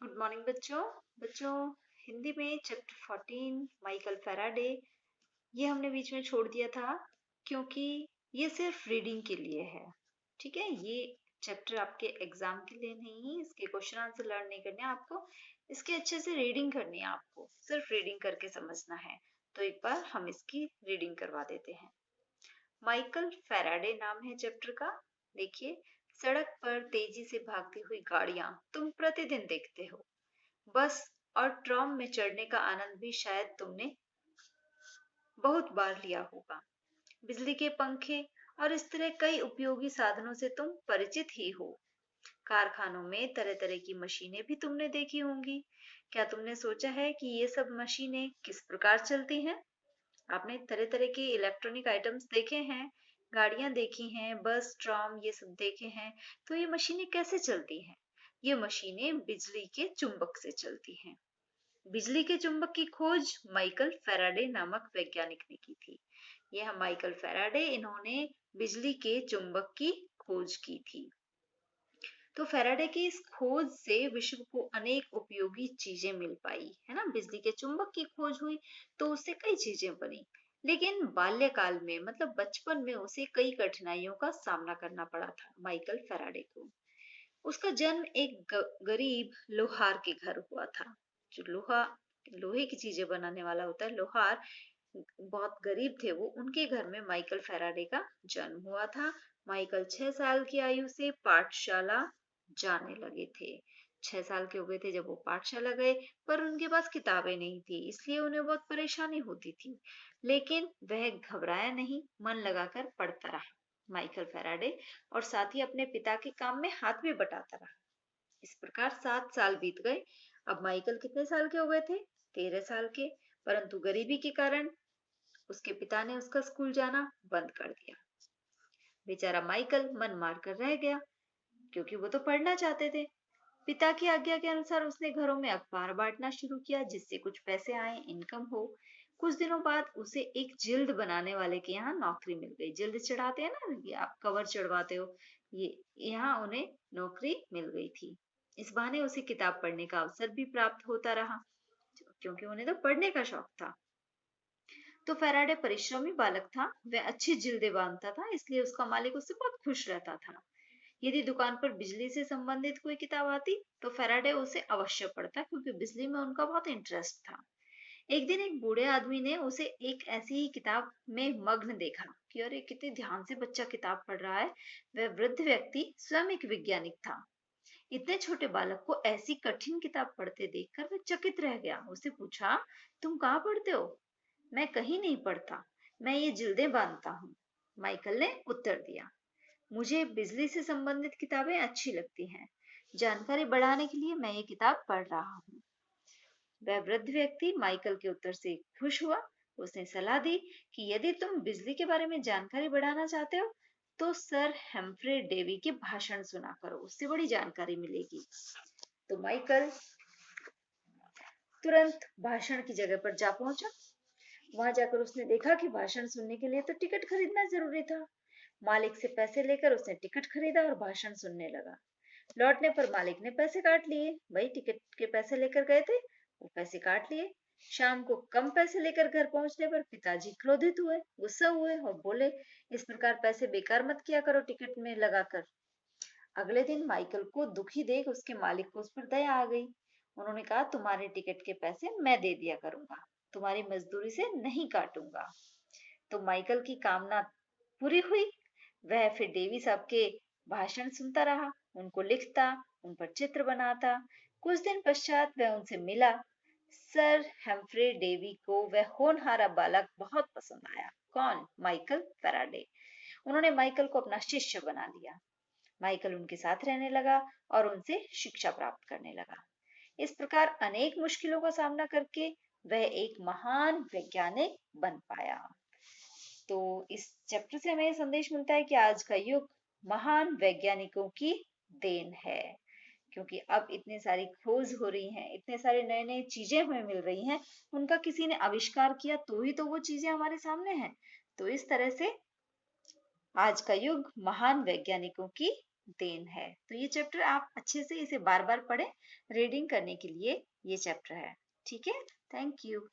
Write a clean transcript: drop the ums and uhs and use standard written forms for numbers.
Good morning बच्चों। बच्चों, हिंदी में चैप्टर 14 माइकल फैराडे ये हमने बीच में छोड़ दिया था क्योंकि ये सिर्फ रीडिंग के लिए है। ठीक है, ये चैप्टर आपके एग्जाम के लिए नहीं, इसके क्वेश्चन आंसर लर्न नहीं करने हैं आपको, इसके अच्छे से रीडिंग करनी है। आपको सिर्फ रीडिंग करके समझना है। तो एक बार हम इसकी रीडिंग करवा देते हैं। माइकल फैराडे नाम है चैप्टर का। देखिए, सड़क पर तेजी से भागती हुई गाड़ियां तुम प्रतिदिन देखते हो। बस और ट्राम में चढ़ने का आनंद भी शायद तुमने बहुत बार लिया होगा। बिजली के पंखे और इस तरह कई उपयोगी साधनों से तुम परिचित ही हो। कारखानों में तरह तरह की मशीनें भी तुमने देखी होंगी। क्या तुमने सोचा है कि ये सब मशीनें किस प्रकार चलती हैं? आपने तरह तरह के इलेक्ट्रॉनिक आइटम्स देखे हैं, गाड़ियां देखी हैं, बस ट्राम ये सब देखे हैं। तो ये मशीनें कैसे चलती हैं? ये मशीनें बिजली के चुंबक से चलती हैं। बिजली के चुंबक की खोज माइकल फैराडे नामक वैज्ञानिक ने की थी। यह माइकल फैराडे, इन्होंने बिजली के चुंबक की खोज की थी। तो फैराडे की इस खोज से विश्व को अनेक उपयोगी चीजें मिल पाई, है ना। बिजली के चुंबक की खोज हुई तो उससे कई चीजें बनी। लेकिन बाल्यकाल में, मतलब बचपन में, उसे कई कठिनाइयों का सामना करना पड़ा था माइकल फैराडे को। उसका जन्म एक गरीब लोहार के घर हुआ था। जो लोहे की चीजें बनाने वाला होता है, लोहार, बहुत गरीब थे वो। उनके घर में माइकल फैराडे का जन्म हुआ था। माइकल 6 साल की आयु से पाठशाला जाने लगे थे। 6 साल के हो गए थे जब वो पाठशाला गए, पर उनके पास किताबें नहीं थी, इसलिए उन्हें बहुत परेशानी होती थी। लेकिन वह घबराया नहीं, मन लगाकर पढ़ता रहा माइकल फैराडे, और साथ ही अपने पिता के काम में हाथ भी बटाता रहा। इस प्रकार 7 साल बीत गए। अब माइकल कितने साल के हो गए थे? 13 साल के। परंतु गरीबी के कारण उसके पिता ने उसका स्कूल जाना बंद कर दिया। बेचारा माइकल मन मार कर रह गया, क्योंकि वो तो पढ़ना चाहते थे। पिता की आज्ञा के अनुसार उसने घरों में अखबार बांटना शुरू किया, जिससे कुछ पैसे आए, इनकम हो। कुछ दिनों बाद उसे एक जिल्द बनाने वाले के यहाँ नौकरी मिल गई। जिल्द चढ़ाते हैं ना, ये आप कवर चढ़वाते हो, ये यहाँ उन्हें नौकरी मिल गई थी। इस बहाने उसे किताब पढ़ने का अवसर भी प्राप्त होता रहा, क्योंकि उन्हें तो पढ़ने का शौक था। तो फैराडे परिश्रमी बालक था। वह अच्छी जिल्दें बांधता था, इसलिए उसका मालिक उससे बहुत खुश रहता था। यदि दुकान पर बिजली से संबंधित कोई किताब आती तो फैराडे उसे अवश्य पढ़ता, क्योंकि बिजली में उनका बहुत इंटरेस्ट था। एक दिन एक बूढ़े आदमी ने उसे एक ऐसी ही किताब में मग्न देखा कि अरे, कितने ध्यान से बच्चा किताब पढ़ रहा है। वह वृद्ध व्यक्ति स्वयं एक वैज्ञानिक था। इतने छोटे बालक को ऐसी कठिन किताब पढ़ते देखकर वह चकित रह गया। उसे पूछा, तुम कहाँ पढ़ते हो? मैं कहीं नहीं पढ़ता, मैं ये जिल्दें बांधता हूँ, माइकल ने उत्तर दिया। मुझे बिजली से संबंधित किताबें अच्छी लगती हैं। जानकारी बढ़ाने के लिए मैं ये किताब पढ़ रहा हूँ। वह वृद्ध व्यक्ति माइकल के उत्तर से खुश हुआ। उसने सलाह दी कि यदि तुम बिजली के बारे में जानकारी बढ़ाना चाहते हो तो सर हेम्फ्रे डेवी के भाषण सुना करो, उससे बड़ी जानकारी मिलेगी। तो माइकल तुरंत भाषण की जगह पर जा पहुंचा। वहां जाकर उसने देखा कि भाषण सुनने के लिए तो टिकट खरीदना जरूरी था। मालिक से पैसे लेकर उसने टिकट खरीदा और भाषण सुनने लगा। लौटने पर मालिक ने पैसे काट लिए। भाई, टिकट के पैसे लेकर गए थे, वो पैसे काट लिए। शाम को कम पैसे लेकर घर पहुंचने पर पिताजी क्रोधित हुए, गुस्सा हुए और बोले, इस प्रकार पैसे बेकार मत किया करो टिकट में लगाकर। अगले दिन माइकल को दुखी देख उसके मालिक को उस पर दया आ गई। उन्होंने कहा, तुम्हारे टिकट के पैसे मैं दे दिया करूंगा, तुम्हारी मजदूरी से नहीं काटूंगा। तो माइकल की कामना पूरी हुई। वह फिर डेवी साहब के भाषण सुनता रहा, उनको लिखता, उन पर चित्र बनाता। कुछ दिन पश्चात वह उनसे मिला। सर हेम्फ्रे डेवी को वह होनहारा बालक बहुत पसंद आया। कौन? Michael Faraday. उन्होंने माइकल को अपना शिष्य बना लिया। माइकल उनके साथ रहने लगा और उनसे शिक्षा प्राप्त करने लगा। इस प्रकार अनेक मुश्किलों का सामना करके वह एक महान वैज्ञानिक बन पाया। तो इस चैप्टर से हमें संदेश मिलता है कि आज का युग महान वैज्ञानिकों की देन है, क्योंकि अब इतनी सारी खोज हो रही हैं, इतने सारे नए नए चीजें हमें मिल रही हैं। उनका किसी ने आविष्कार किया तो ही तो वो चीजें हमारे सामने हैं। तो इस तरह से आज का युग महान वैज्ञानिकों की देन है। तो ये चैप्टर आप अच्छे से इसे बार बार पढ़ें, रीडिंग करने के लिए ये चैप्टर है। ठीक है, थैंक यू।